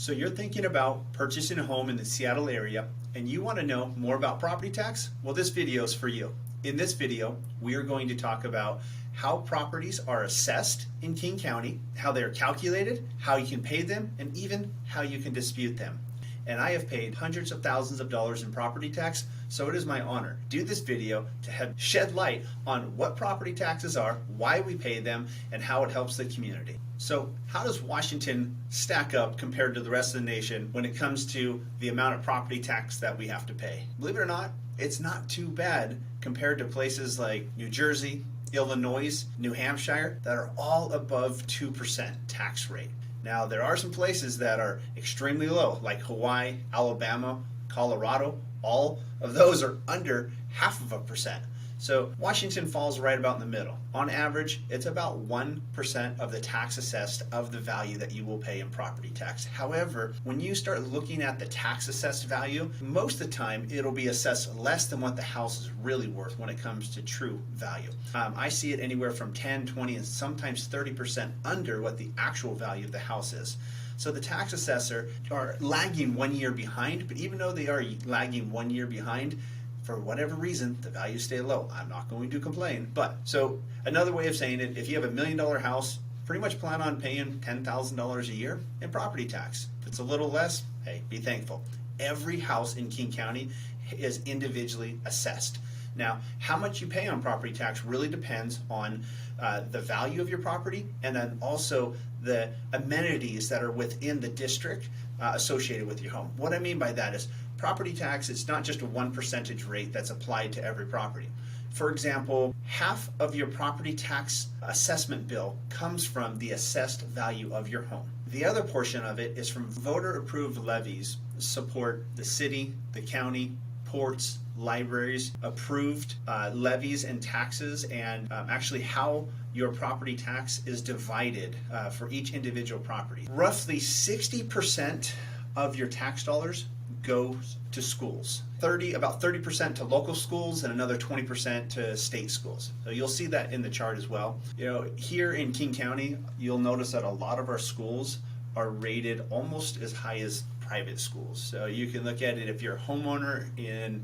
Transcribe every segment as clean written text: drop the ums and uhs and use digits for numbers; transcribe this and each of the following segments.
So you're thinking about purchasing a home in the Seattle area and you want to know more about property tax? Well, this video is for you. In this video, we are going to talk about how properties are assessed in King County, how they're calculated, how you can pay them, and even how you can dispute them. And I have paid hundreds of thousands of dollars in property tax, so it is my honor to do this video to shed light on what property taxes are, why we pay them, and how it helps the community. So how does Washington stack up compared to the rest of the nation when it comes to the amount of property tax that we have to pay? Believe it or not, it's not too bad compared to places like New Jersey, Illinois, New Hampshire that are all above 2% tax rate. Now, there are some places that are extremely low, like Hawaii, Alabama, Colorado. All of those are under 0.5%. So Washington falls right about in the middle. On average, it's about 1% of the tax assessed of the value that you will pay in property tax. However, when you start looking at the tax assessed value, most of the time it'll be assessed less than what the house is really worth when it comes to true value. I see it anywhere from 10, 20, and sometimes 30% under what the actual value of the house is. So the tax assessor are lagging 1 year behind, but even though they are lagging 1 year behind, for whatever reason, the values stay low. I'm not going to complain. But so another way of saying it, if you have $1 million house, pretty much plan on paying $10,000 a year in property tax. If it's a little less, hey, be thankful. Every house in King County is individually assessed. Now, how much you pay on property tax really depends on the value of your property and then also the amenities that are within the district associated with your home. What I mean by that is property tax is not just a 1% rate that's applied to every property. For example, half of your property tax assessment bill comes from the assessed value of your home. The other portion of it is from voter-approved levies support the city, the county, ports, libraries, approved levies and taxes, and actually how your property tax is divided for each individual property. Roughly 60% of your tax dollars goes to schools. About 30% to local schools and another 20% to state schools. So you'll see that in the chart as well. You know, here in King County, you'll notice that a lot of our schools are rated almost as high as private schools. So you can look at it if you're a homeowner in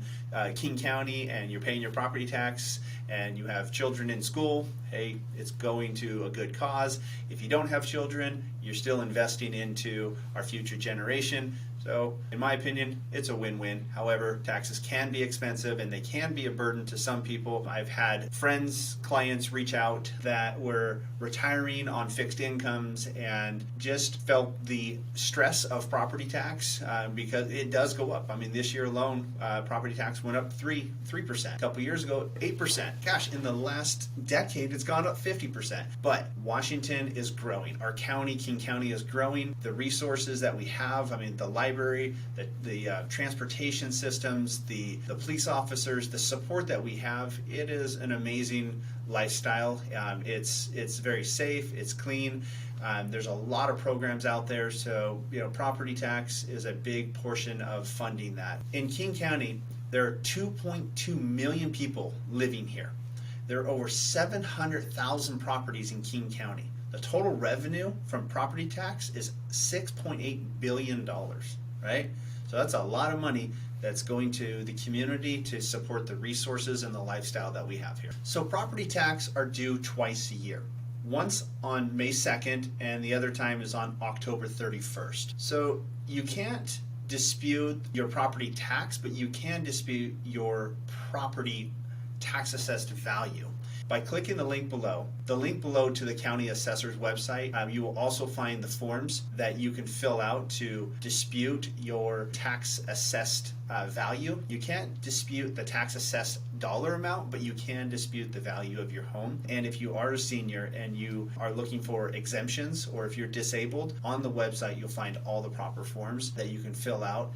King County and you're paying your property tax and you have children in school, hey, it's going to a good cause. If you don't have children, you're still investing into our future generation. So in my opinion, it's a win-win. However, taxes can be expensive and they can be a burden to some people. I've had friends, clients reach out that were retiring on fixed incomes and just felt the stress of property tax because it does go up. I mean, this year alone, property tax went up 3%. A couple years ago, 8%. Gosh, in the last decade, it's gone up 50%. But Washington is growing. Our county, King County, is growing. The resources that we have, I mean, the library, the transportation systems, the police officers, the support that we have, it is an amazing lifestyle. It's very safe, it's clean. There's a lot of programs out there, so property tax is a big portion of funding that. In King County, there are 2.2 million people living here. There are over 700,000 properties in King County. The total revenue from property tax is $6.8 billion, right? So that's a lot of money that's going to the community to support the resources and the lifestyle that we have here. So property tax are due twice a year. Once on May 2nd and the other time is on October 31st. So you can't dispute your property tax, but you can dispute your property tax assessed value. By clicking the link below to the county assessor's website, you will also find the forms that you can fill out to dispute your tax assessed value. You can't dispute the tax assessed dollar amount, but you can dispute the value of your home. And if you are a senior and you are looking for exemptions, or if you're disabled, on the website you'll find all the proper forms that you can fill out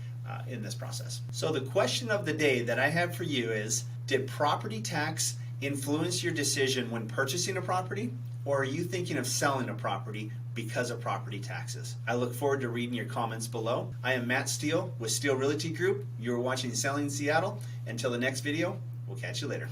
in this process. So the question of the day that I have for you is, did property tax influence your decision when purchasing a property, or are you thinking of selling a property because of property taxes? I look forward to reading your comments below. I am Matt Steele with Steele Realty Group. You're watching Selling Seattle. Until the next video, we'll catch you later.